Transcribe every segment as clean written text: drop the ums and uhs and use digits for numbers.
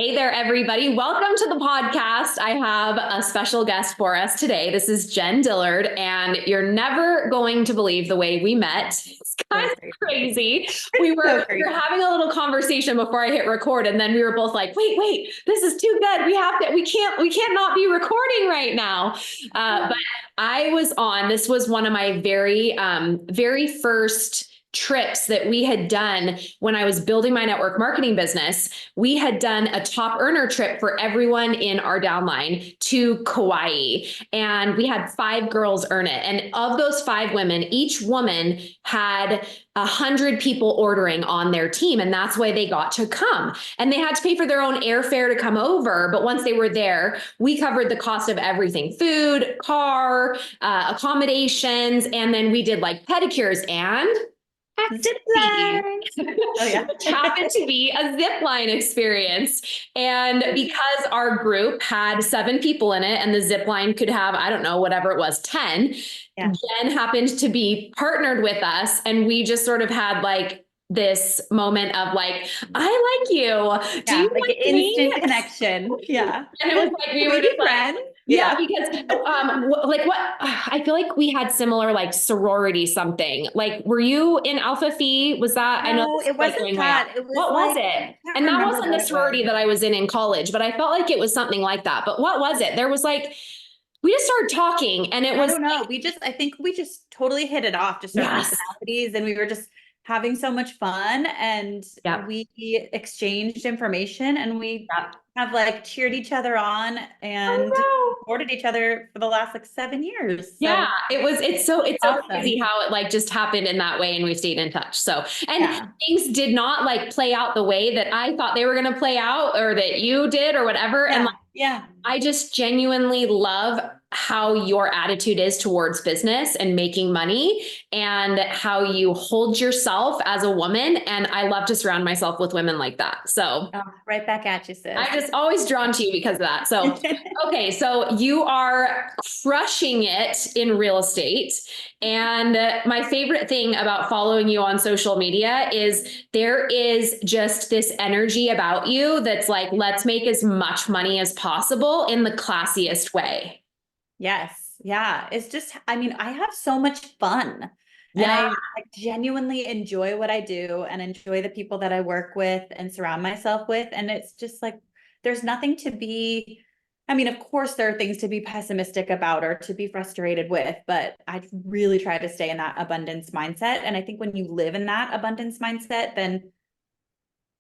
Hey there, everybody. Welcome to the podcast. I have a special guest for us today. This is Jen Dillard, and you're never going to believe the way we met. It's kind of crazy. We were having a little conversation before I hit record, and then we were both like, wait, this is too good. We can't not be recording right now. But this was one of my very first trips that we had done when I was building my network marketing business. We had done a top earner trip for everyone in our downline to Kauai, and we had 5 girls earn it. And of those 5 women, each woman had 100 people ordering on their team, and that's why they got to come. And they had to pay for their own airfare to come over. But once they were there, we covered the cost of everything: food, car, accommodations, and then we did like pedicures and zip line. Oh, yeah. Which happened to be a zip line experience. And because our group had 7 people in it and the zip line could have, I don't know, whatever it was, 10, yeah. Jen happened to be partnered with us. And we just sort of had like this moment of like, I like you. Do you like an instant connection. Yeah. And it was like, we were just friends. Yeah, because I feel like we had similar like sorority something. Like, were you in Alpha Phi? Was that? No, I know it wasn't that. It was what was it? And that wasn't the sorority that I was in college, but I felt like it was something like that. But what was it? There was like, we just started talking, and it was. I don't know. I think we just totally hit it off, just our personalities, and we were just having so much fun, and we exchanged information, and we have like cheered each other on and supported each other for the last like 7 years. So. Yeah, it's so awesome. Crazy how it like just happened in that way, and we stayed in touch. So, and things did not like play out the way that I thought they were going to play out, or that you did, or whatever. And like, I just genuinely love how your attitude is towards business and making money, and how you hold yourself as a woman. And I love to surround myself with women like that. So right back at you, sis. I just always drawn to you because of that. So, okay. So you are crushing it in real estate. And my favorite thing about following you on social media is there is just this energy about you that's like, let's make as much money as possible in the classiest way. Yes. Yeah. It's just, I mean, I have so much fun. Yeah. And I genuinely enjoy what I do and enjoy the people that I work with and surround myself with. And it's just like, there's nothing to be, I mean, of course there are things to be pessimistic about or to be frustrated with, but I really try to stay in that abundance mindset. And I think when you live in that abundance mindset, then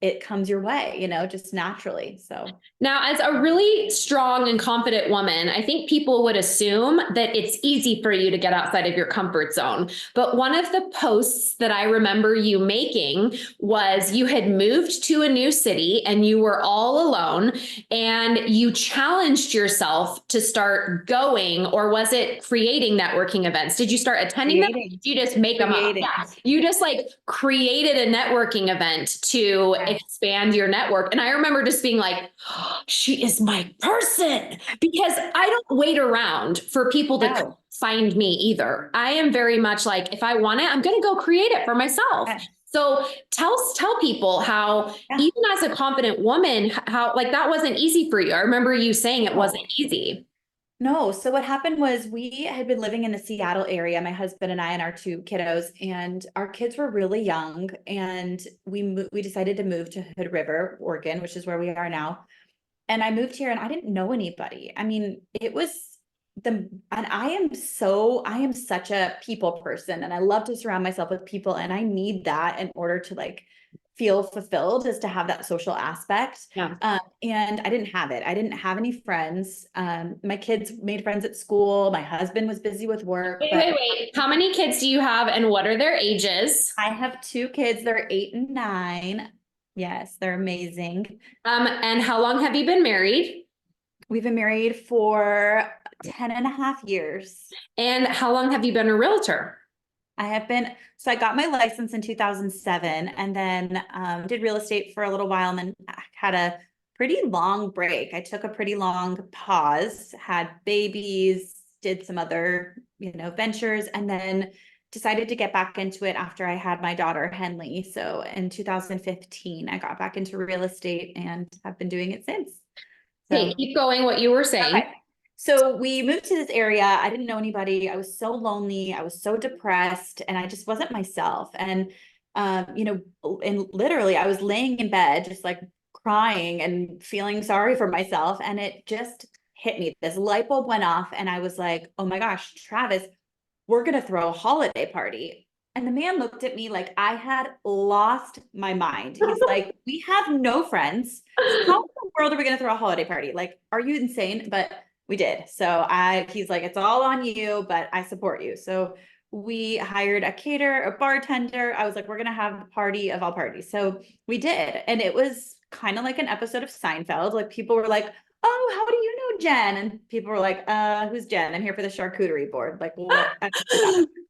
it comes your way, just naturally. So now, as a really strong and confident woman, I think people would assume that it's easy for you to get outside of your comfort zone. But one of the posts that I remember you making was you had moved to a new city and you were all alone, and you challenged yourself to start going, or was it creating networking events? Did you start attending them? Did you just make them up? Yeah. You just like created a networking event to expand your network. And I remember just being like, oh, she is my person, because I don't wait around for people to find me either. I am very much like, if I want it, I'm going to go create it for myself. So tell people how, even as a confident woman, how like that wasn't easy for you. I remember you saying it wasn't easy. No. So what happened was we had been living in the Seattle area, my husband and I and our 2 kiddos, and our kids were really young, and we decided to move to Hood River, Oregon, which is where we are now. And I moved here and I didn't know anybody. I mean, and I am such a people person, and I love to surround myself with people, and I need that in order to like feel fulfilled, is to have that social aspect. And I didn't have it. I didn't have any friends. My kids made friends at school. My husband was busy with work. Wait. How many kids do you have, and what are their ages? I have 2 kids. They're 8 and 9. Yes, they're amazing. And how long have you been married? We've been married for 10 and a half years. And how long have you been a realtor? So I got my license in 2007, and then did real estate for a little while, and then had a pretty long break. I took a pretty long pause, had babies, did some other, ventures, and then decided to get back into it after I had my daughter, Henley. So in 2015, I got back into real estate and have been doing it since. Okay, So, keep going what you were saying. okay. So we moved to this area. I didn't know anybody. I was so lonely. I was so depressed and I just wasn't myself. And, and literally I was laying in bed, just like crying and feeling sorry for myself. And it just hit me. This light bulb went off and I was like, oh my gosh, Travis, we're going to throw a holiday party. And the man looked at me like I had lost my mind. He's like, we have no friends. How in the world are we going to throw a holiday party? Like, are you insane? But we did. So he's like, it's all on you, but I support you. So we hired a caterer, a bartender. I was like, we're going to have the party of all parties. So we did. And it was kind of like an episode of Seinfeld. Like people were like, oh, how do you know Jen? And people were like, who's Jen? I'm here for the charcuterie board. Like, what?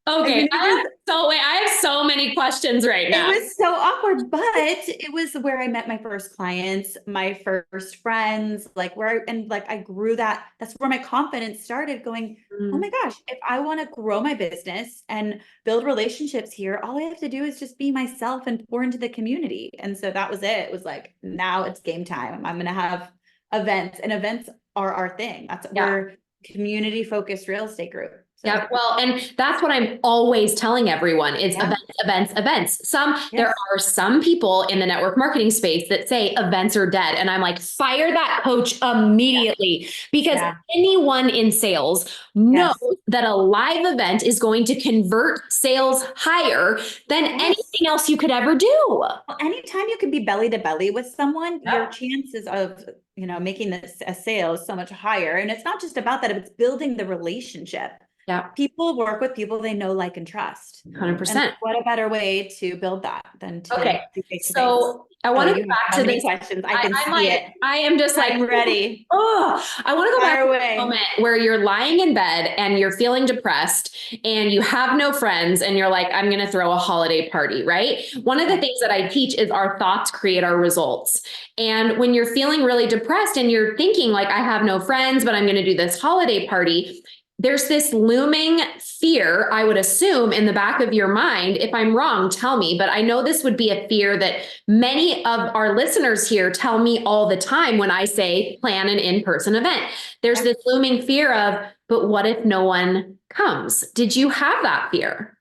Okay. I have so many questions right now. It was so awkward, but it was where I met my first clients, my first friends, like I grew that. That's where my confidence started going, oh my gosh, if I want to grow my business and build relationships here, all I have to do is just be myself and pour into the community. And so that was it. It was like, now it's game time. I'm going to have events, and events are our thing. We're community focused real estate group. So. Yeah. Well, and that's what I'm always telling everyone is events. There are some people in the network marketing space that say events are dead. And I'm like, fire that coach immediately because anyone in sales knows that a live event is going to convert sales higher than anything else you could ever do. Well, anytime you can be belly to belly with someone, your chances of, making this a sale is so much higher. And it's not just about that, it's building the relationship. Yeah. People work with people they know, like, and trust. 100%. And what a better way to build that than to be face-to-face. So I want to go back to this questions. I can see it. I am just like, I'm ready. Oh, I want to go back to the moment where you're lying in bed and you're feeling depressed and you have no friends and you're like, I'm going to throw a holiday party, right? One of the things that I teach is our thoughts create our results. And when you're feeling really depressed and you're thinking like, I have no friends, but I'm going to do this holiday party, there's this looming fear, I would assume, in the back of your mind. If I'm wrong, tell me, but I know this would be a fear that many of our listeners here tell me all the time when I say plan an in-person event. There's this looming fear of, but what if no one comes? Did you have that fear?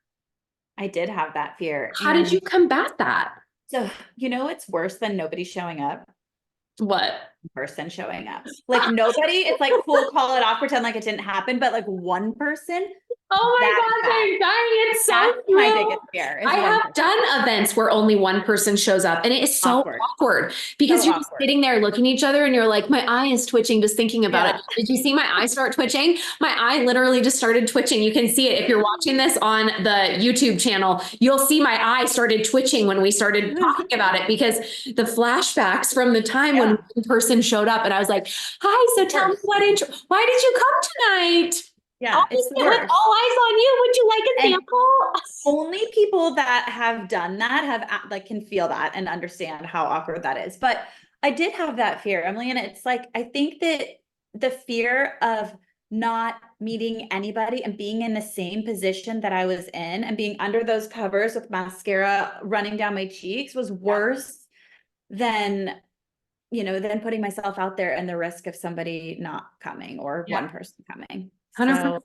I did have that fear. How did you combat that? So, it's worse than nobody showing up. What? Person showing up. Like nobody, it's like, cool, call it off, pretend like it didn't happen, but like one person. Oh my gosh, I'm dying. It's so true. My biggest fear. I have done events where only one person shows up and it is so awkward because you're just sitting there looking at each other and you're like, my eye is twitching just thinking about it. Did you see my eye start twitching? My eye literally just started twitching. You can see it. If you're watching this on the YouTube channel, you'll see my eye started twitching when we started talking about it because the flashbacks from the time when one person showed up and I was like, hi, so tell me why did you come tonight? Yeah, it's all eyes on you. Would you like a sample? Only people that have done that have can feel that and understand how awkward that is. But I did have that fear, Emily, and it's like I think that the fear of not meeting anybody and being in the same position that I was in and being under those covers with mascara running down my cheeks was worse than putting myself out there and the risk of somebody not coming or one person coming. 100%.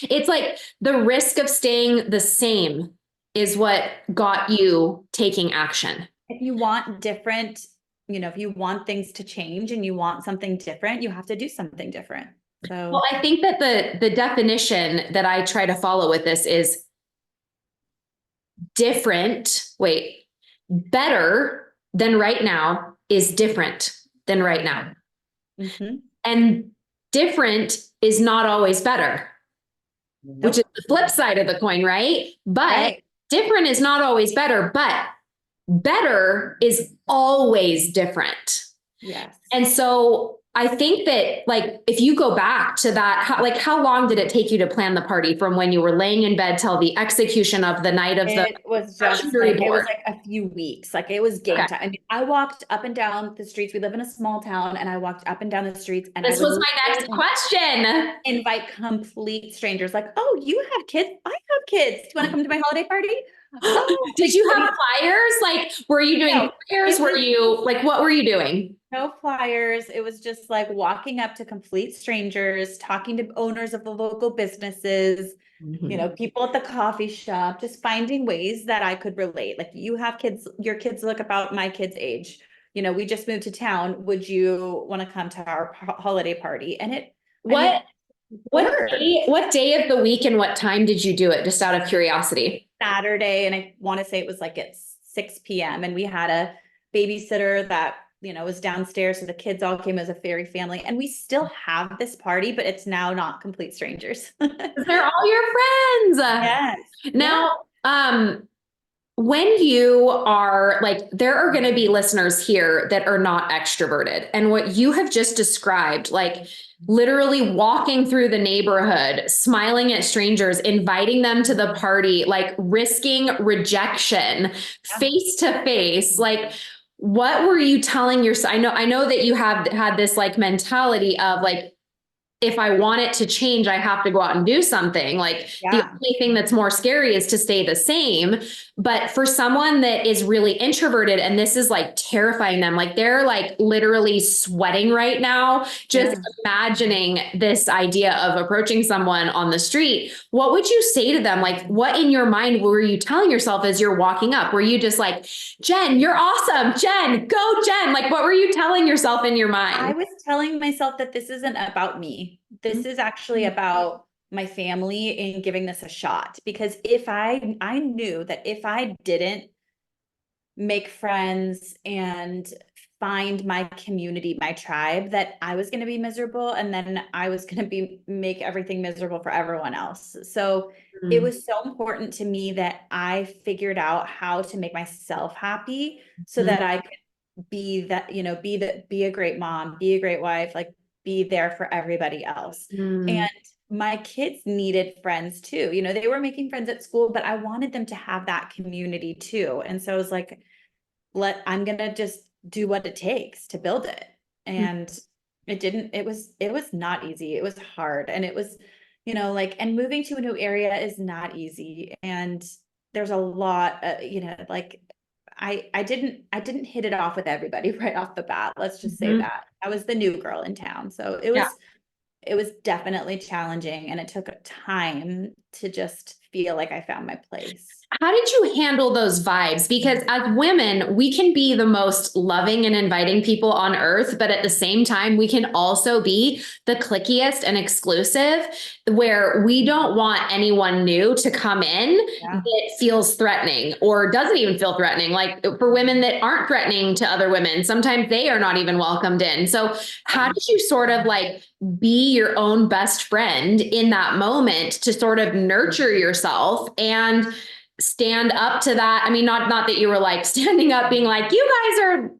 It's like the risk of staying the same is what got you taking action. If you want different, if you want things to change and you want something different, you have to do something different. So, well, I think that the definition that I try to follow with this is better than right now is different than right now. Mm-hmm. And different is not always better, which is the flip side of the coin, right? But different is not always better, but better is always different. Yes. And so I think that like, if you go back to that, how long did it take you to plan the party from when you were laying in bed till the execution of the night of the It was just charcuterie like, it was board? like a few weeks. Like it was game Okay. time. I mean, I walked up and down the streets. We live in a small town and I walked up and down the streets and I This would was my next literally question. invite complete strangers like, oh, you have kids? I have kids. Do you want to come to my holiday party? Oh, Did you have flyers? Like, were you doing no, flyers? it Were was you like, what were you doing? no flyers. It was just like walking up to complete strangers, talking to owners of the local businesses, Mhm. people at the coffee shop, just finding ways that I could relate. Like you have kids, your kids look about my kids' age. We just moved to town. Would you want to come to our holiday party? And I mean, What, it worked. what day of the week and what time did you do it? Just out of curiosity. Saturday, and I want to say it was like at 6 p.m. And we had a babysitter that, was downstairs. So the kids all came as a fairy family. And we still have this party, but it's now not complete strangers. They're all your friends. Yes. Now, when you are like, there are going to be listeners here that are not extroverted. And what you have just described, like literally walking through the neighborhood, smiling at strangers, inviting them to the party, like risking rejection face to face, like, what were you telling yourself? I know that you have had this like mentality of like, if I want it to change, I have to go out and do something. Like the Yeah. only thing that's more scary is to stay the same. But for someone that is really introverted and this is like terrifying them, like they're like literally sweating right now, just Yeah. imagining this idea of approaching someone on the street. What would you say to them? Like, what in your mind were you telling yourself as you're walking up? Were you just like, Jen, you're awesome. Jen, go, Jen. Like, what were you telling yourself in your I mind? was telling myself that this isn't about me. This is actually about my family and giving this a shot. Because if I knew that if I didn't make friends and find my community, my tribe, that I was going to be miserable and then I was going to make everything miserable for everyone else. So it Mm. was so important to me that I figured out how to make myself happy so that I could be that, be a great mom, be a great wife, like be there for everybody else. Mm. And my kids needed friends too. They were making friends at school, but I wanted them to have that community too. And so I was like, I'm gonna just do what it takes to build it. And it was not easy. It was hard. And it was, and moving to a new area is not easy. And there's a lot, like I didn't hit it off with everybody right off the bat. Let's just say Mhm. that I was the new girl in town. So Yeah. it was definitely challenging and it took time to just feel like I found my place. How did you handle those vibes? Because as women, we can be the most loving and inviting people on earth, but at the same time, we can also be the clickiest and exclusive, where we don't want anyone new to come in Yeah. that feels threatening or doesn't even feel threatening. Like for women that aren't threatening to other women, sometimes they are not even welcomed in. So how did you sort of like be your own best friend in that moment to sort of nurture yourself and stand up to that? I mean, not that you were like standing up being like, you guys are,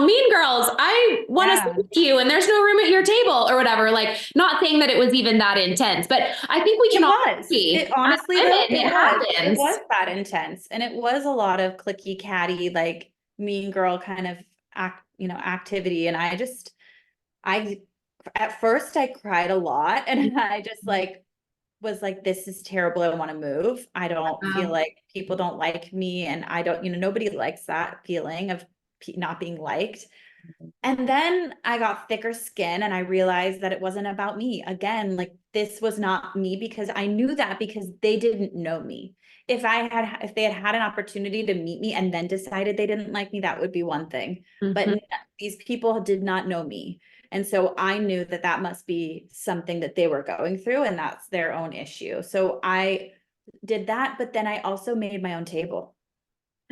mean girls. I want to Yeah. sit with you and there's no room at your table or whatever. Like, not saying that it was even that intense, but I think we It can all was. see It as honestly women, though, it it happens. was that intense. And it was a lot of clicky catty, like mean girl kind of activity. And I at first I cried a lot and I just like was like, this is terrible. I want to move. I don't feel like people don't like me. And I don't, nobody likes that feeling of not being liked. And then I got thicker skin and I realized that it wasn't about me. Again, like this was not me because I knew that because they didn't know me. If they had had an opportunity to meet me and then decided they didn't like me, that would be one thing. But Mhm. these people did not know me. And so I knew that that must be something that they were going through and that's their own issue. So I did that, but then I also made my own table.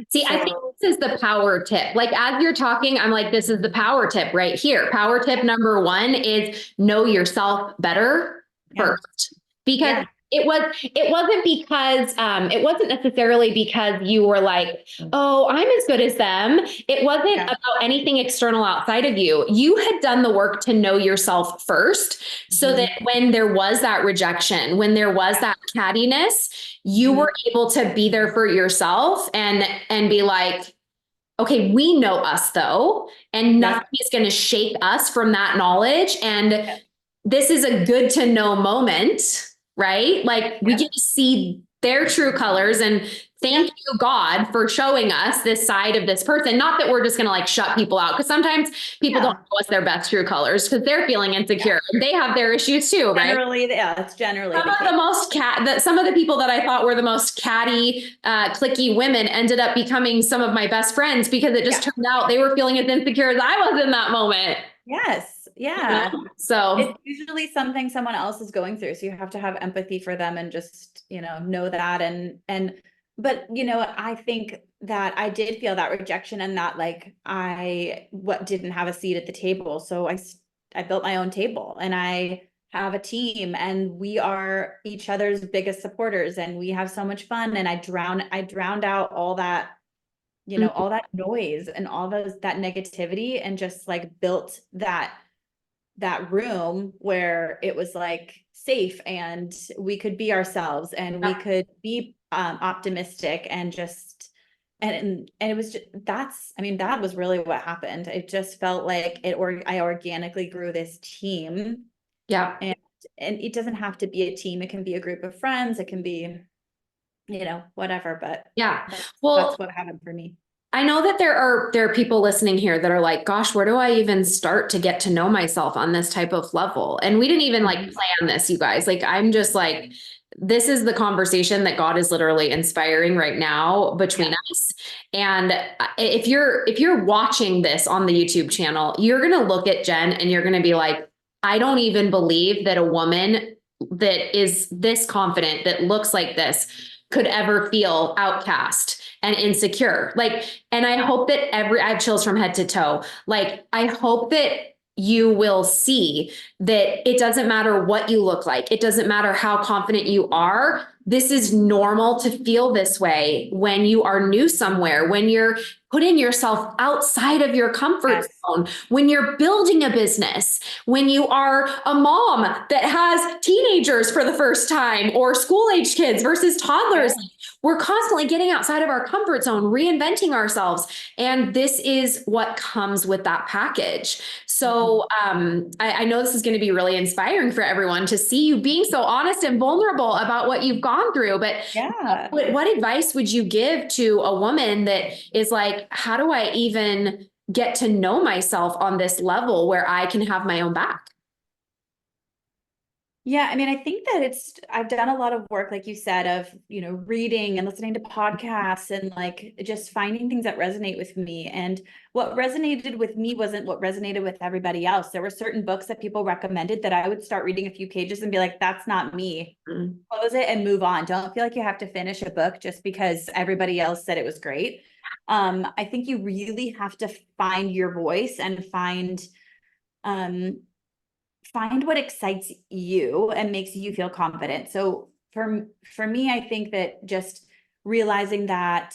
See, I think So this is the power tip. Like as you're talking, I'm like, this is the power tip right here. Power tip number one is know yourself better yeah, first. Because yeah, it wasn't because it wasn't necessarily because you were like, oh, I'm as good as them. It wasn't Yeah. about anything external outside of you. You had done the work to know yourself first, so that Mhm. when there was that rejection, when there was that cattiness, you Mhm. were able to be there for yourself and be like, okay, we know us though, and Yes. nothing is going to shake us from that knowledge. And Yep. this is a good to know moment, right? Like we Yep. get to see their true colors, and thank Yep. you, God, for showing us this side of this person. Not that we're just going to like shut people out, because sometimes people don't Yeah. know us their best true colors because they're feeling Yeah. insecure. They have their issues too, right? Generally, yeah, that's generally Some the of the case. most some of the people that I thought were the most catty, clicky women ended up becoming some of my best friends, because it just Yeah. turned out they were feeling as insecure as I was in that moment. Yes. You know? Yeah. So It's usually something someone else is going through. So you have to have empathy for them and just, know that. But, I think that I did feel that rejection and that like what didn't have a seat at the table. So I built my own table and I have a team and we are each other's biggest supporters and we have so much fun. And I drowned out all that, all that noise and all that negativity and just like built that room where it was like safe and we could be ourselves and we could be optimistic and just and it was just that was really what happened. It just felt like I organically grew this team. yeah. And it doesn't have to be a team, it can be a group of friends, it can be whatever, but Yeah. that's Well, what happened for me. I know that there are people listening here that are like, gosh, where do I even start to get to know myself on this type of level? And we didn't even like Mhm. plan this, you guys. Like, I'm just like, this is the conversation that God is literally inspiring right now between Yeah. us. And if you're watching this on the YouTube channel, you're going to look at Jen and you're going to be like, I don't even believe that a woman that is this confident, that looks like this, could ever feel outcast and insecure. Like, and I hope that I have chills from head to toe. Like, I hope that you will see that it doesn't matter what you look like. It doesn't matter how confident you are. This is normal to feel this way when you are new somewhere, when you're putting yourself outside of your comfort Yes. zone, when you're building a business, when you are a mom that has teenagers for the first time or school age kids versus toddlers. Yeah. We're constantly getting outside of our comfort zone, reinventing ourselves. And this is what comes with that package. Mhm. So I know this is going to be really inspiring for everyone to see you being so honest and vulnerable about what you've gone through. But Yeah. what advice would you give to a woman that is like, how do I even get to know myself on this level where I can have my own back? Yeah, I mean, I think that I've done a lot of work, like you said, of, reading and listening to podcasts and like just finding things that resonate with me. And what resonated with me wasn't what resonated with everybody else. There were certain books that people recommended that I would start reading a few pages and be like, that's not me. Mm. Close it and move on. Don't feel like you have to finish a book just because everybody else said it was great. I think you really have to find your voice and um find what excites you and makes you feel confident. So for me, I think that just realizing that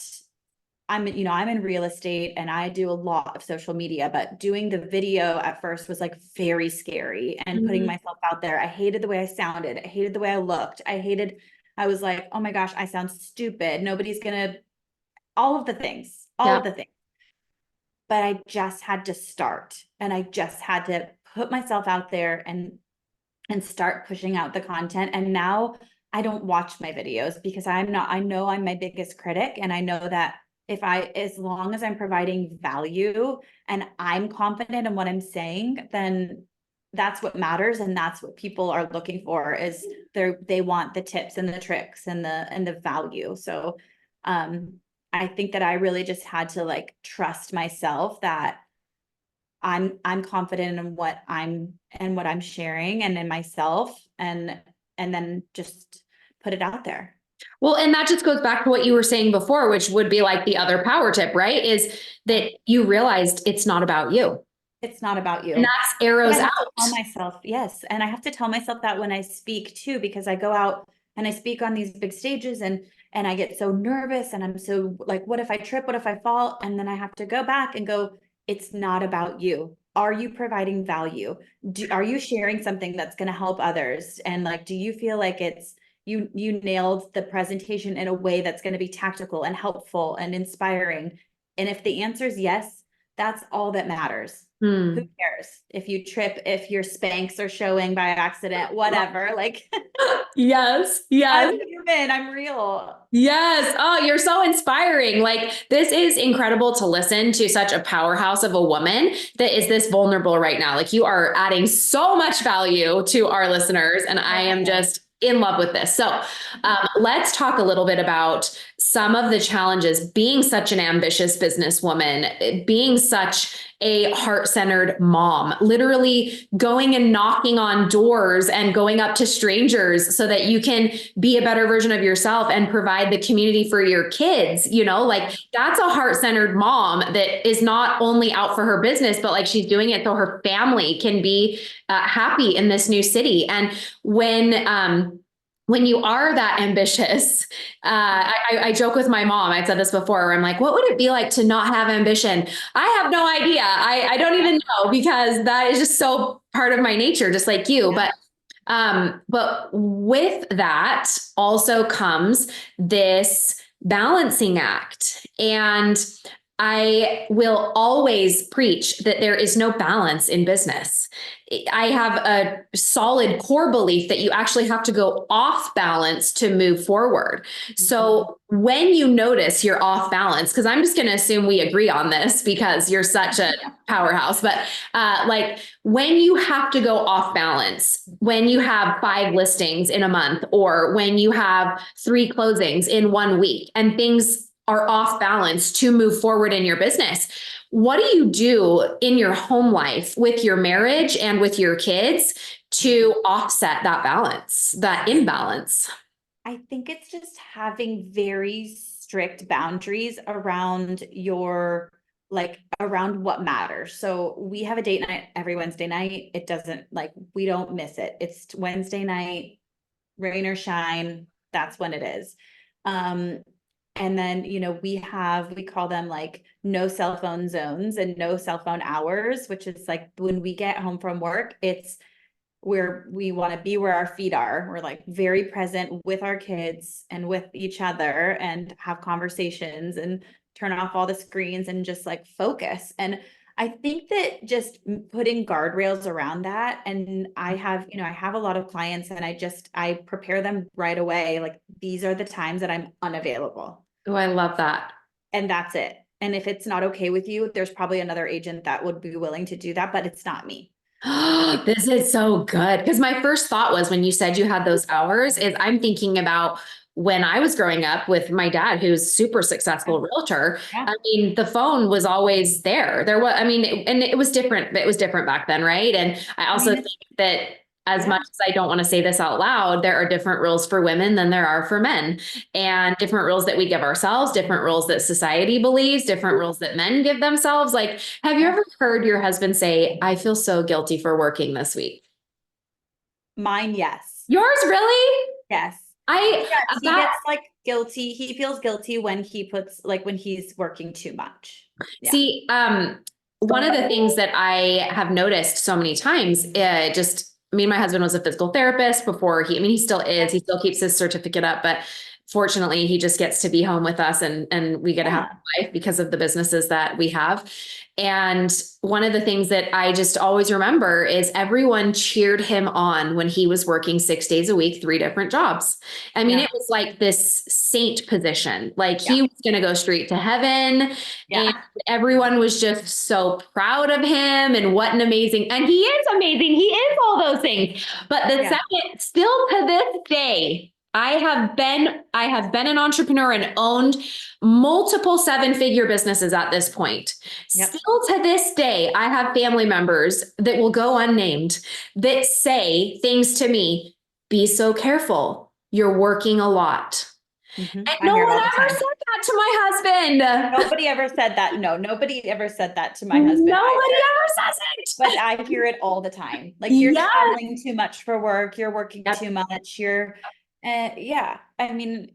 I'm in real estate and I do a lot of social media, but doing the video at first was like very scary and putting Mhm. myself out there. I hated the way I sounded. I hated the way I looked. I was like, oh my gosh, I sound stupid. Nobody's gonna, all Yeah. of the things. But I just had to start and I just had to put myself out there and start pushing out the content. And now I don't watch my videos because I know I'm my biggest critic. And I know that as long as I'm providing value and I'm confident in what I'm saying, then that's what matters. And that's what people are looking for is they want the tips and the tricks and the value. So, I think that I really just had to like trust myself that I'm confident in what I'm sharing and in myself and then just put it out there. Well, and that just goes back to what you were saying before, which would be like the other power tip, right? Is that you realized it's not about you. It's not about And you. that's But arrows I have to tell out. myself, yes. And I have to tell myself that when I speak too, because I go out and I speak on these big stages and I get so nervous and I'm so like, what if I trip? What if I fall? And then I have to go back and go, it's not about you. Are you providing value? Are you sharing something that's going to help others? And like, do you feel like you nailed the presentation in a way that's going to be tactical and helpful and inspiring? And if the answer is yes, that's all that matters. Who cares if you trip, if your Spanx are showing by accident, whatever, like Yes. I'm Yes. human, I'm real. Yes. Oh, you're so inspiring. Like, this is incredible to listen to such a powerhouse of a woman that is this vulnerable right now. Like, you are adding so much value to our listeners, and I am just in love with this. So, let's talk a little bit about some of the challenges being such an ambitious businesswoman, being such a heart-centered mom, literally going and knocking on doors and going up to strangers so that you can be a better version of yourself and provide the community for your kids. Like, that's a heart-centered mom that is not only out for her business, but like she's doing it so her family can be happy in this new city. And when you are that ambitious, I joke with my mom, I've said this before, where I'm like, what would it be like to not have ambition? I have no idea. I don't even know, because that is just so part of my nature, just like you. But with that also comes this balancing act. And I will always preach that there is no balance in business. I have a solid core belief that you actually have to go off balance to move forward. So when you notice you're off balance, because I'm just going to assume we agree on this because you're such a powerhouse, but like, when you have to go off balance, when you have 5 listings in a month, or when you have 3 closings in 1 week and things are off balance to move forward in your business, what do you do in your home life with your marriage and with your kids to offset that balance, that imbalance? I think it's just having very strict boundaries around around what matters. So we have a date night every Wednesday night. It doesn't, like, we don't miss it. It's Wednesday night, rain or shine. That's when it is. And then, we call them like no cell phone zones and no cell phone hours, which is like when we get home from work, it's where we want to be, where our feet are. We're like very present with our kids and with each other and have conversations and turn off all the screens and just like focus. And I think that just putting guardrails around that. And I have a lot of clients, and I prepare them right away. Like, these are the times that I'm unavailable. Oh, I love that. And that's it. And if it's not okay with you, there's probably another agent that would be willing to do that, but it's not me. This is so good. Because my first thought was, when you said you had those hours, is I'm thinking about when I was growing up with my dad, who's a super successful realtor. Yeah. I mean, the phone was always there. There was, I mean, and it was different. It was different back then, right? And I also think that, as much as I don't want to say this out loud, there are different rules for women than there are for men, and different rules that we give ourselves, different rules that society believes, different rules that men give themselves. Like, have you ever heard your husband say, I feel so guilty for working this week? Mine, yes. Yours, really? Yes. He gets like guilty. He feels guilty when when he's working too much. Yeah. See, one of the things that I have noticed so many times, just me and my husband was a physical therapist before he still is, he still keeps his certificate up, but fortunately he just gets to be home with us, and we get to have a life because of the businesses that we have. And one of the things that I just always remember is everyone cheered him on when he was working 6 days a week, 3 different jobs. I mean, it was like this saint position, like he was going to go straight to heaven. And everyone was just so proud of him, and what an amazing, and he is amazing. He is all those things. But the second, still to this day, I have been an entrepreneur and owned multiple 7-figure businesses at this point. Still to this day, I have family members that will go unnamed that say things to me, be so careful, you're working a lot. And no one ever said that to my husband. Nobody ever said that. No, nobody ever said that to my husband. Nobody ever says it. But I hear it all the time. Like, you're traveling too much for work. You're working too much. Yeah, I mean,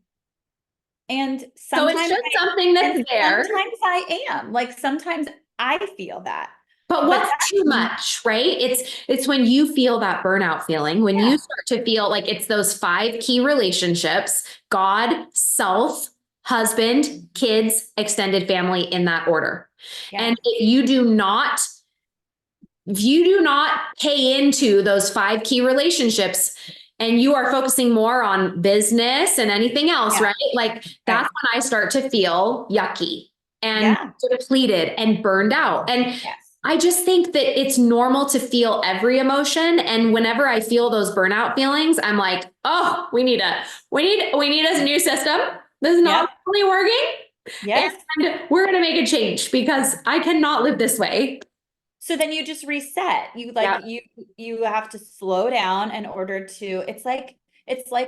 and So it's sometimes just something that's there. I am like, sometimes I feel that, But but what's too that's, much, right? It's when you feel that burnout feeling, when you yeah, start to feel like it's those five key relationships: God, self, husband, kids, extended family, in that order. yes, And if you do not pay into those five key relationships and you are focusing more on business and anything else, yeah, right? Like that's right, when I start to feel yucky and yeah, depleted and burned out. And yes, I just think that it's normal to feel every emotion. And whenever I feel those burnout feelings, I'm like, oh, we need a new system. This is not yep, really working. yes. And we're going to make a change because I cannot live this way. So then you just reset. You like Yeah. you have to slow down in order to, it's like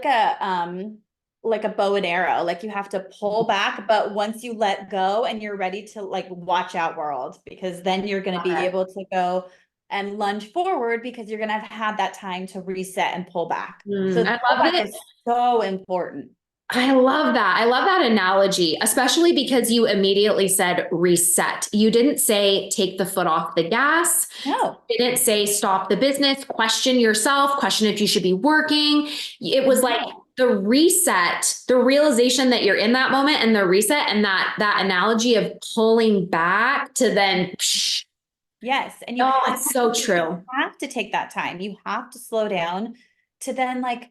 a bow and arrow. Like you have to pull back, but once you let go and you're ready to like watch out world, because then you're going to be able to go and lunge forward because you're going to have had that time to reset and pull back. So the I love pullback that. is so important. I love that. I love that analogy, especially because you immediately said reset. You didn't say take the foot off the gas. No. You didn't say stop the business, question yourself, question if you should be working. It was like No. the reset, the realization that you're in that moment and the reset and that analogy of pulling back to then, psh, Yes, and oh, it's so true. have to take that time. You have to slow down to then like,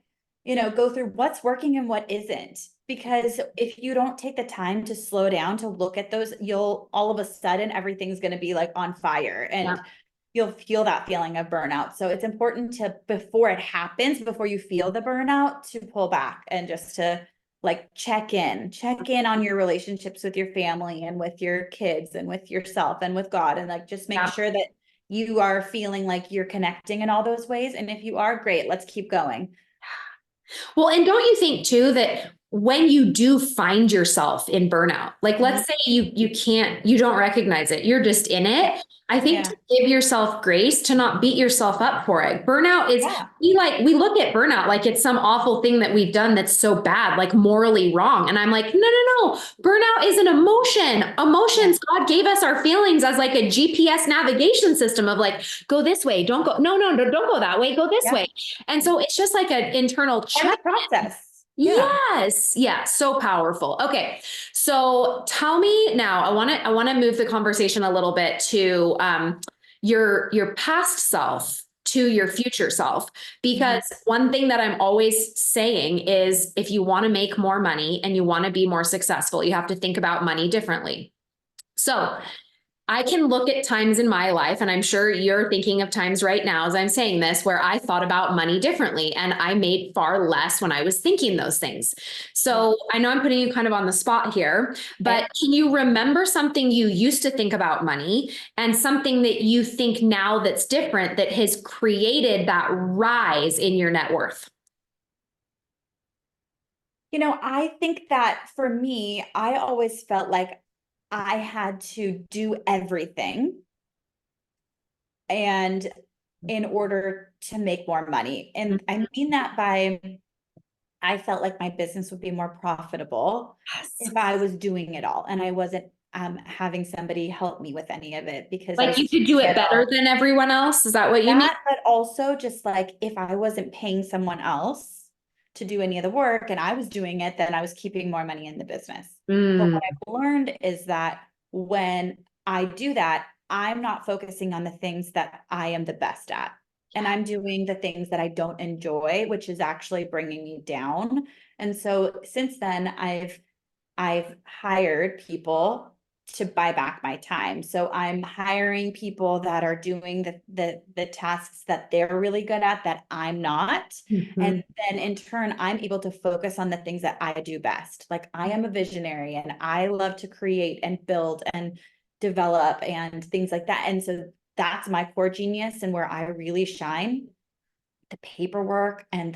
go through what's working and what isn't. Because if you don't take the time to slow down to look at those, you'll all of a sudden everything's going to be like on fire and Yeah. you'll feel that feeling of burnout. So it's important to, before it happens, before you feel the burnout, to pull back and just to like check in on your relationships with your family and with your kids and with yourself and with God, and like just make Yeah. sure that you are feeling like you're connecting in all those ways. And if you are, great, let's keep going. Well, and don't you think too that when you do find yourself in burnout, like Mhm. let's say you don't recognize it, you're just in Yeah. it. I think Yeah. to give yourself grace to not beat yourself up for it. Burnout is Yeah. we look at burnout like it's some awful thing that we've done that's so bad, like morally wrong. And I'm like, no, no, no. Burnout is an emotion. Yeah. Emotions, God gave us our feelings as like a GPS navigation system of like, go this way, don't go, no, no, no, don't go that way, go this Yeah. way. And so it's just like an internal Part of check. the process. Yeah. Yes. Yeah. So powerful. Okay. So tell me now, I want to move the conversation a little bit to your past self to your future self. Mhm. Because one thing that I'm always saying is if you want to make more money and you want to be more successful, you have to think about money differently. So I can look at times in my life, and I'm sure you're thinking of times right now as I'm saying this, where I thought about money differently and I made far less when I was thinking those things. Yeah. So I know I'm putting you kind of on the spot here, Okay. but can you remember something you used to think about money and something that you think now that's different that has created that rise in your net worth? I think that for me, I always felt like I had to do everything and in order to make more money. And I mean that by, I felt like my business would be more profitable Yes. if I was doing it all and I wasn't having somebody help me with any of it because I Like was you could keeping do it it better all. than everyone else. Is that what you mean? That, but also just like if I wasn't paying someone else to do any of the work and I was doing it, then I was keeping more money in the business. But Mm, what I've learned is that when I do that, I'm not focusing on the things that I am the best at. And I'm doing the things that I don't enjoy, which is actually bringing me down. And so since then, I've hired people to buy back my time. So I'm hiring people that are doing the tasks that they're really good at that I'm not. mhm. And then in turn, I'm able to focus on the things that I do best. Like I am a visionary and I love to create and build and develop and things like that. And so that's my core genius and where I really shine. The paperwork and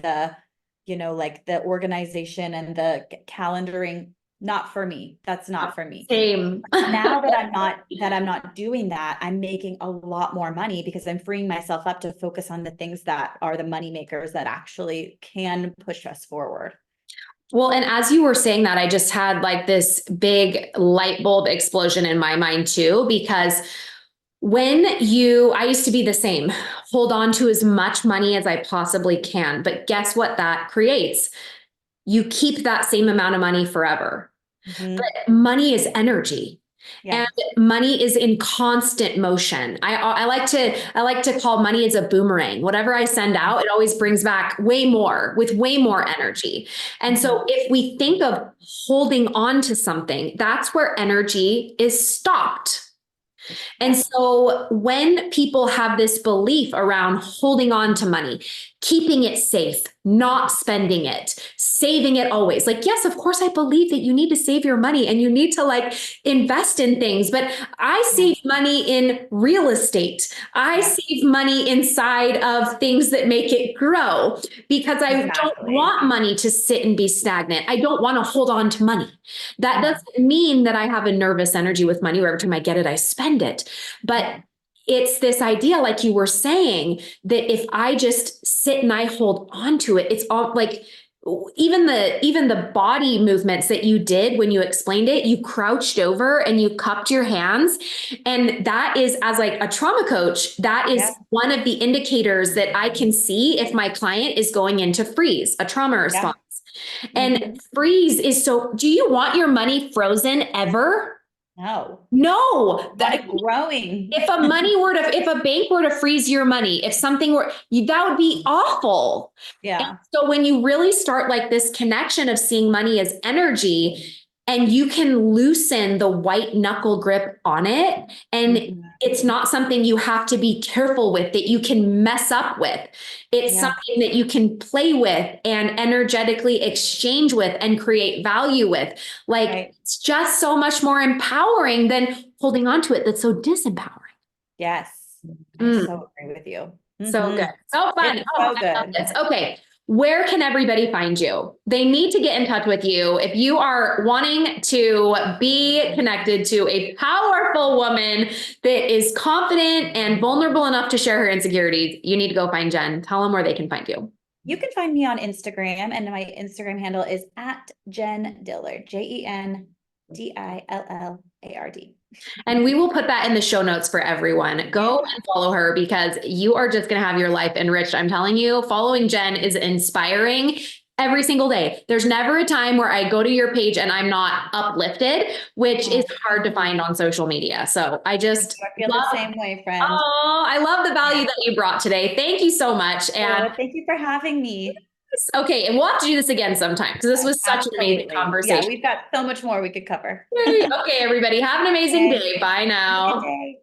like the organization and the calendaring, not for me. That's not for me. Same. Now that I'm not doing that, I'm making a lot more money because I'm freeing myself up to focus on the things that are the money makers that actually can push us forward. Well, and as you were saying that, I just had like this big light bulb explosion in my mind too, because I used to be the same, hold on to as much money as I possibly can. But guess what that creates? You keep that same amount of money forever. Mhm. But money is energy. And Yes. money is in constant motion. I like to call money as a boomerang. Whatever I send out, it always brings back way more with way more energy. And so if we think of holding on to something, that's where energy is stopped. And Yep. so when people have this belief around holding on to money, keeping it safe, not spending it, saving it always, like, yes, of course, I believe that you need to save your money and you need to like invest in things, but I save money in real estate. I Yes. save money inside of things that make it grow because I don't Exactly. want money to sit and be stagnant. I don't want to hold on to money. That Yeah. doesn't mean that I have a nervous energy with money where every time I get it, I spend it. But it's this idea, like you were saying, that if I just sit and I hold on to it, it's all like even the body movements that you did when you explained it, you crouched over and you cupped your hands. And that is, as like a trauma coach, that is Yeah. one of the indicators that I can see if my client is going into freeze, a trauma Yeah. response. And Mhm. freeze is so, do you want your money frozen ever? No, No. want it growing. If a bank were to freeze your money, if something were, that would be awful. And Yeah. so when you really start like this connection of seeing money as energy, and you can loosen the white knuckle grip on it, and Mhm. it's not something you have to be careful with, that you can mess up with. It's Yeah. something that you can play with and energetically exchange with and create value with. Like, Right. it's just so much more empowering than holding on to it that's so disempowering. Yes. I Mm, so agree with you. so good. Mhm. So fun. It's Oh, so I love good. this. Okay. Where can everybody find you? They need to get in touch with you. If you are wanting to be connected to a powerful woman that is confident and vulnerable enough to share her insecurities, you need to go find Jen. Tell them where they can find you. You can find me on Instagram, and my Instagram handle is at Jen Dillard, JenDillard. And we will put that in the show notes for everyone. Go and follow her because you are just going to have your life enriched. I'm telling you, following Jen is inspiring every single day. There's never a time where I go to your page and I'm not uplifted, which is hard to find on social media. So I just I feel the love, same way, friend. oh, I love the value that you brought today. Thank you so much. And Oh, thank you for having me. okay, and we'll have to do this again sometime because this was such an amazing Absolutely. Yeah, conversation. we've got so much more we could cover. Okay, everybody, have an amazing Okay. day. Bye Have a good now. day.